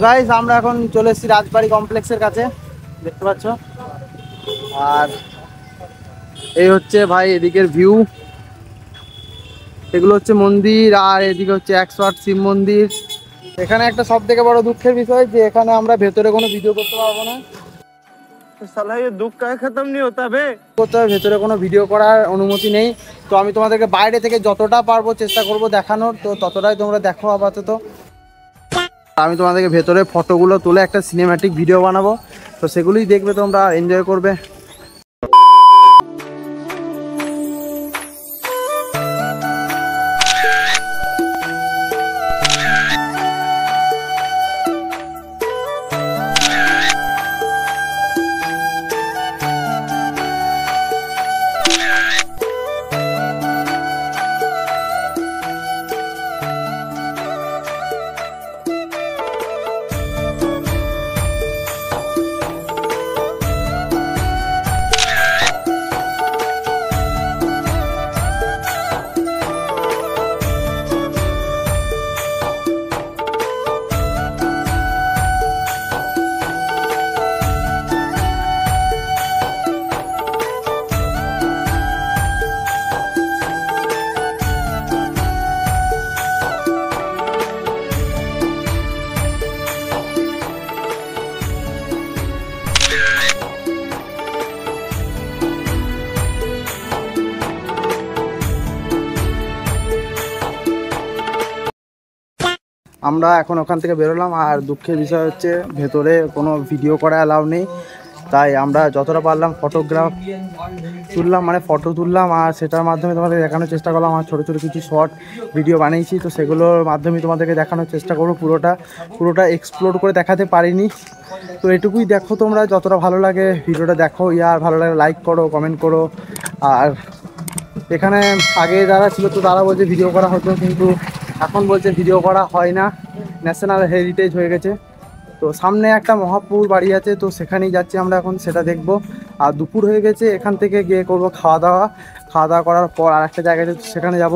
Guys আমরা এখন চলে এসেছি রাজবাড়ি কমপ্লেক্সের কাছে, দেখতে পাচ্ছ। আর এই হচ্ছে ভাই এদিকের ভিউ, এগুলো হচ্ছে মন্দির, আর এদিকে হচ্ছে 108 শিব মন্দির। এখানে একটা সব থেকে বড় দুঃখের বিষয় যে এখানে আমরা ভেতরে কোনো ভিডিও করতে পারবো না। साला ये दुख का खत्म नहीं होता बे। ভেতরে কোনো ভিডিও করার অনুমতি নেই। তো আমি তোমাদেরকে বাইরে থেকে যতটা পারবো চেষ্টা করব দেখানোর, তো ততটাই তোমরা দেখো আপাতত। আমি তোমাদেরকে ভেতরে ফটোগুলো তুলে একটা সিনেম্যাটিক ভিডিও বানাবো, তো সেগুলোই দেখবে, তোমরা এনজয় করবে। আমরা এখন ওখান থেকে বেরোলাম, আর দুঃখের বিষয় হচ্ছে ভেতরে কোনো ভিডিও করা অ্যালাউ নেই। তাই আমরা যতটা পারলাম ফটোগ্রাফ তুললাম, মানে ফটো তুললাম, আর সেটার মাধ্যমে তোমাদের দেখানোর চেষ্টা করলাম। আর ছোটো ছোটো কিছু শর্ট ভিডিও বানিয়েছি, তো সেগুলোর মাধ্যমে তোমাদেরকে দেখানোর চেষ্টা করবো। পুরোটা এক্সপ্লোর করে দেখাতে পারিনি, তো এটুকুই দেখো তোমরা। যতটা ভালো লাগে ভিডিওটা দেখো, আর ভালো লাগে লাইক করো, কমেন্ট করো। আর এখানে আগে যারা ছিল তো তারা বলছে ভিডিও করা হতো, কিন্তু এখন বলছে ভিডিও করা হয় না, ন্যাশনাল হেরিটেজ হয়ে গেছে। তো সামনে একটা মহাপুর বাড়ি আছে, তো সেখানেই যাচ্ছি আমরা এখন, সেটা দেখব। আর দুপুর হয়ে গেছে, এখান থেকে গিয়ে করবো খাওয়া দাওয়া করার পর আর একটা জায়গায় সেখানে যাব।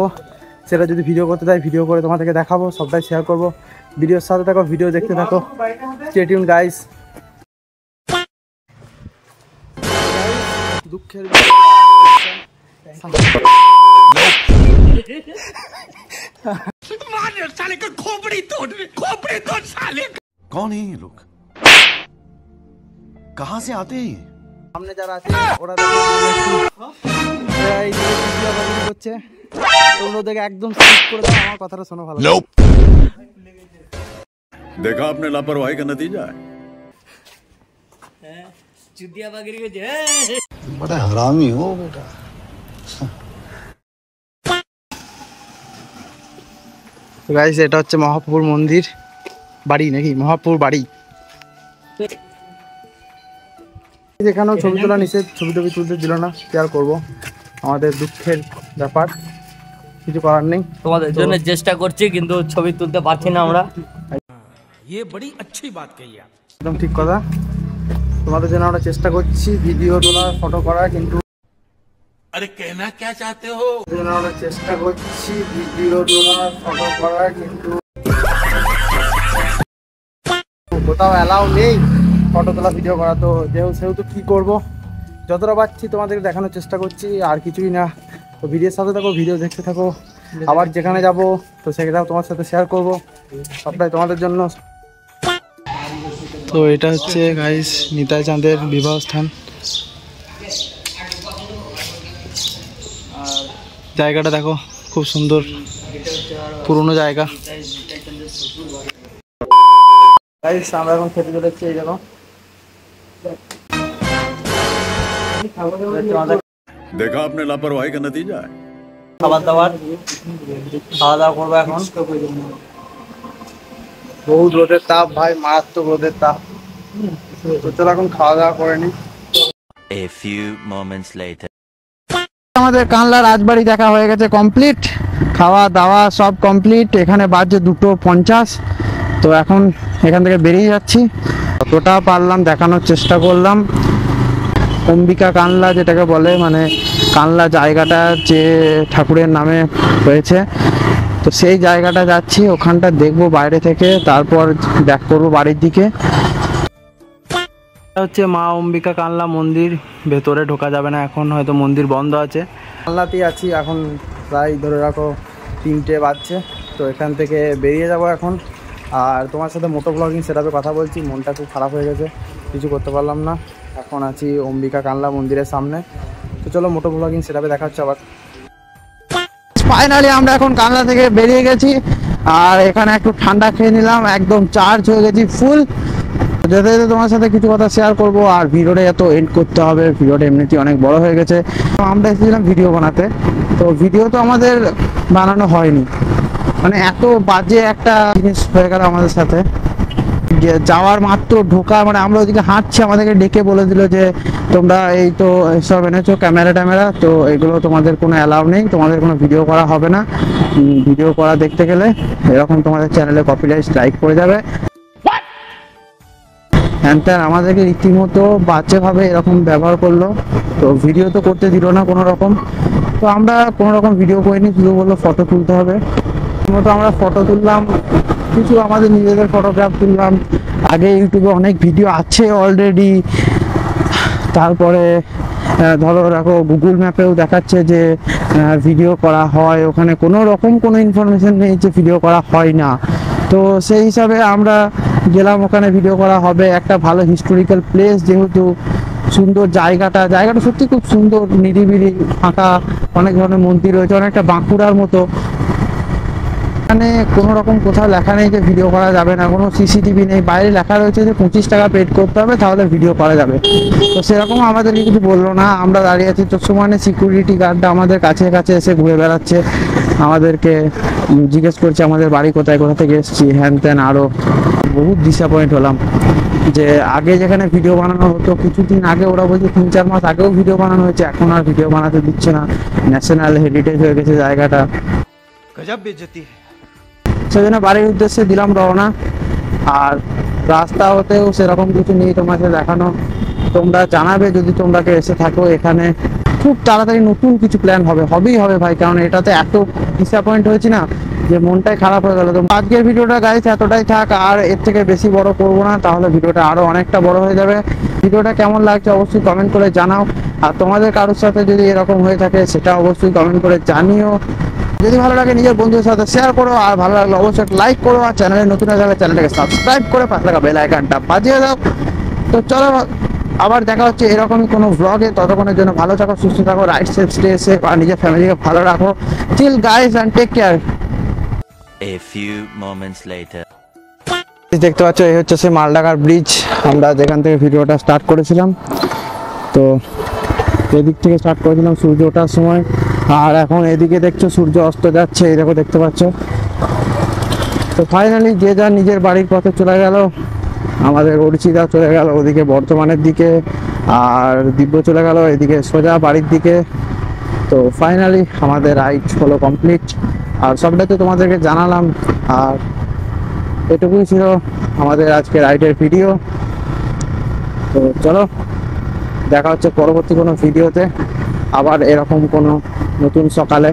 সেটা যদি ভিডিও করতে দেয় ভিডিও করে তোমাদেরকে দেখাবো, সবটাই শেয়ার করব। ভিডিওর সাথে থাকো, ভিডিও দেখতে থাকো। Stay tune guys. দুঃখের साले का खोपड़ी तोड़ साले। कौन है ये लोग, कहां से आते हैं? সামনে যারা আছে ওরা করছে, তোমরা ওদেরকে একদম স্কিপ করে দাও, আমার কথাটা শোনো ভালো। देखा आपने लापरवाही का नतीजा है। चुतिया बकरी को जे बड़ा हरामी हो बेटा। গাইস এটা হচ্ছে মহাপুর মন্দির বাড়ি, নাকি মহাপুর বাড়ি। এখানেও ছবি তোলা নিষেধ, ছবি তুলতে দিল না, কি আর করবো, আমাদের দুঃখের ব্যাপার, কিছু করার নেই। তোমাদের জন্য চেষ্টা করছি কিন্তু ছবি তুলতে পারছি না আমরা। ये बड़ी अच्छी बात कही आप। একদম ঠিক কথা, তোমাদের জন্য আমরা চেষ্টা করছি ভিডিও তোলার, ফটো করার, কিন্তু अरे कहना क्या चाहते हो? আমরা চেষ্টা করছি ভিডিও তোলার, ফটো করার, কিন্তু কোথাও অ্যালাউ নেই ফটো তোলা, ভিডিও করা। তো সেহেতু কি করব, যতটা পাচ্ছি তোমাদেরকে দেখানোর চেষ্টা করছি, আর কিছুই না। তো ভিডিওর সাথে থাকো, ভিডিও দেখতে থাকো। আবার যেখানে যাব তো সেটাও তোমার সাথে শেয়ার করব, সবটাই তোমাদের জন্য। তো এটা হচ্ছে গাইস নিতাই চাঁদের বিবাহ স্থান। জায়গাটা দেখো, খুব সুন্দর, পুরনো জায়গা। গাইস আমরা এখন খেতে চলেছি, এই দেখো। देखा आपने लापरवाही का नतीजा है। খাওয়া দাওয়া করবো এখন। বহুত রোদের তাপ ভাই, মারাত্মক রোদের তাপ। তো চলো এখন খাওয়া দাওয়া করে নি। A few moments later. আমাদের কানলা রাজবাড়ি দেখা হয়ে গেছে কমপ্লিট, খাওয়া দাওয়া সব কমপ্লিট। এখানে বাজে 2:50। তো এখন এখান থেকে বেরিয়ে যাচ্ছি, যতটা পারলাম দেখানোর চেষ্টা করলাম। অম্বিকা কানলা যেটাকে বলে, মানে কানলা জায়গাটা যে ঠাকুরের নামে হয়েছে, তো তো সেই জায়গাটা যাচ্ছি, ওখানটা দেখবো বাইরে থেকে, তারপর ব্যাক করবো বাড়ির দিকে। হচ্ছে মা অম্বিকা কানলা মন্দির, ভেতরে ঢোকা যাবে না এখন, হয়তো মন্দির বন্ধ আছে। কানলাতেই আছি এখন, প্রায় ধরে রাখো 3টে বাজছে। তো এখান থেকে বেরিয়ে যাব এখন। আর তোমার সাথে মোটো ব্লগিং সেটআপে কথা বলছি, মনটা খুব খারাপ হয়ে গেছে, কিছু করতে পারলাম না। এখন আছি অম্বিকা কানলা মন্দিরের সামনে। তো চলো মোটো ব্লগিং সেটআপে দেখা হচ্ছে আবার। ফাইনালি আমরা এখন কানলা থেকে বেরিয়ে গেছি, আর এখানে একটু ঠান্ডা খেয়ে নিলাম, একদম চার্জ হয়ে গেছি ফুল। যেতে যেতে তোমার সাথে কিছু কথা শেয়ার করবো, আর ভিডিওটা এত এন্ড করতে হবে, ভিডিওটা এমনিতেই অনেক বড় হয়ে গেছে। আমরা এসেছিলাম ভিডিও বানাতে, তো ভিডিও তো আমাদের বানানো হয়নি, মানে এত বাজে একটা জিনিস হয়ে গেল আমাদের সাথে। যাওয়ার মাত্র ঢোকা, মানে আমরা ওইদিকে হাঁটছি, আমাদেরকে ডেকে বলে দিল যে তোমরা এই তো সব এনেছো ক্যামেরা ট্যামেরা, তো এগুলো তোমাদের কোনো অ্যালাউ নেই, তোমাদের কোনো ভিডিও করা হবে না, ভিডিও করা দেখতে গেলে এরকম তোমাদের চ্যানেলে কপিরাইট স্ট্রাইক পড়ে যাবে। হ্যান ত্যান আমাদেরকে রীতিমতো বাচ্চাভাবে এরকম ব্যবহার করলো। তো ভিডিও তো করতে দিল না কোনো রকম, তো আমরা কোনো রকম ভিডিও করিনি, শুধু বললো ফটো তুলতে হবে। মতো আমরা ফটো তুললাম, কিছু আমাদের নিজেদের ফটোগ্রাফ তুললাম। আগে ইউটিউবে অনেক ভিডিও আছে অলরেডি। তারপরে ধরো রাখো গুগল ম্যাপেও দেখাচ্ছে যে ভিডিও করা হয়, ওখানে কোনো রকম কোনো ইনফরমেশন নেই যে ভিডিও করা হয় না। তো সেই হিসাবে আমরা গেলাম, ওখানে ভিডিও করা হবে। একটা ভালো হিস্টোরিক্যাল প্লেস, যেহেতু সুন্দর জায়গাটা সত্যি খুব সুন্দর, নিরিবিলি ফাঁকা, অনেক ধরনের মন্দির রয়েছে, অনেকটা বাঁকুড়ার মতো। এখানে কোনো রকম কোথাও লেখা নেই যে ভিডিও করা যাবে না, কোনো সিসিটিভি নেই, বাইরে লেখা রয়েছে যে 25 টাকা পেড করতে হবে তাহলে ভিডিও করা যাবে। তো সেরকম আমাদেরকে কিছু বললো না, আমরা দাঁড়িয়ে আছি, তো সমানে সিকিউরিটি গার্ডটা আমাদের কাছে কাছে এসে ঘুরে বেড়াচ্ছে, আমাদেরকে জিজ্ঞেস করছে আমাদের বাড়ি কোথায়, কোথা থেকে এসেছি, হ্যান ত্যান। আরও বহুত ডিসঅ্যাপয়েন্ট হলাম যে আগে যেখানে ভিডিও বানানো হতো, কিছুদিন আগে ওরা বলছে 3-4 মাস আগেও ভিডিও বানানো হয়েছে, এখন আর ভিডিও বানাতে দিচ্ছে না, ন্যাশনাল হেরিটেজ হয়ে গেছে জায়গাটা। गजब बेइज्जती है। সেজন্য বাড়ির উদ্দেশ্যে দিলাম রওনা। আর রাস্তা হতেও সেরকম কিছু নেই তোমাকে দেখানো, তোমরা জানাবে যদি তোমরা এসে থাকো এখানে। খুব তাড়াতাড়ি নতুন কিছু প্ল্যান হবেই হবে ভাই, কারণ এটাতে এত ডিসঅ্যাপয়েন্ট হয়েছি না যে মনটাই খারাপ হয়ে গেল। তো আজকের ভিডিওটা গাইস এতটাই থাক, আর এর থেকে বেশি বড় করবো না, তাহলে ভিডিওটা আরো অনেকটা বড় হয়ে যাবে। ভিডিওটা কেমন লাগছে অবশ্যই কমেন্ট করে জানাও, আর তোমাদের কারোর সাথে যদি এরকম হয়ে থাকে সেটা অবশ্যই কমেন্ট করে জানিও। যদি ভালো লাগে নিজের বন্ধুদের সাথে শেয়ার করো, আর ভালো লাগলে অবশ্যই লাইক করো, আর চ্যানেলে নতুন হয়ে গেলে চ্যানেলটাকে সাবস্ক্রাইব করে পাশে থাকা বেল আইকনটা বাজিয়ে দাও। তো চলো আবার দেখা হচ্ছে এরকমই কোনো ব্লগে, ততক্ষণের জন্য ভালো থাকো, সুস্থ থাকো, রাইট সেফ স্টে সেফ, আর নিজের ফ্যামিলিকে ভালো রাখো। Chill guys and take care. A few moments later. দেখতে পাচ্ছ এই হচ্ছে সেই মালডাঙ্গার ব্রিজ, আমরা যেখান থেকে ভিডিওটা স্টার্ট করেছিলাম। তো এদিক থেকে স্টার্ট করেছিলাম সূর্য ওঠার সময়, আর এখন এদিকে দেখছো সূর্য অস্ত যাচ্ছে, এই দেখো দেখতে পাচ্ছ। তো ফাইনালি যে যার নিজের বাড়ির পথে চলে গেল, আমাদের অরিচিতা চলে গেল ওদিকে বর্ধমানের দিকে, আর দিব্য চলে গেল এদিকে সোজা বাড়ির দিকে। তো ফাইনালি আমাদের রাইড হলো কমপ্লিট, আর সবটাই তো তোমাদেরকে জানালাম। আর এটুকুই ছিল আমাদের আজকে রাইডের ভিডিও। তো চলো দেখা হচ্ছে পরবর্তী কোনো ভিডিওতে, আবার এরকম কোনো নতুন সকালে।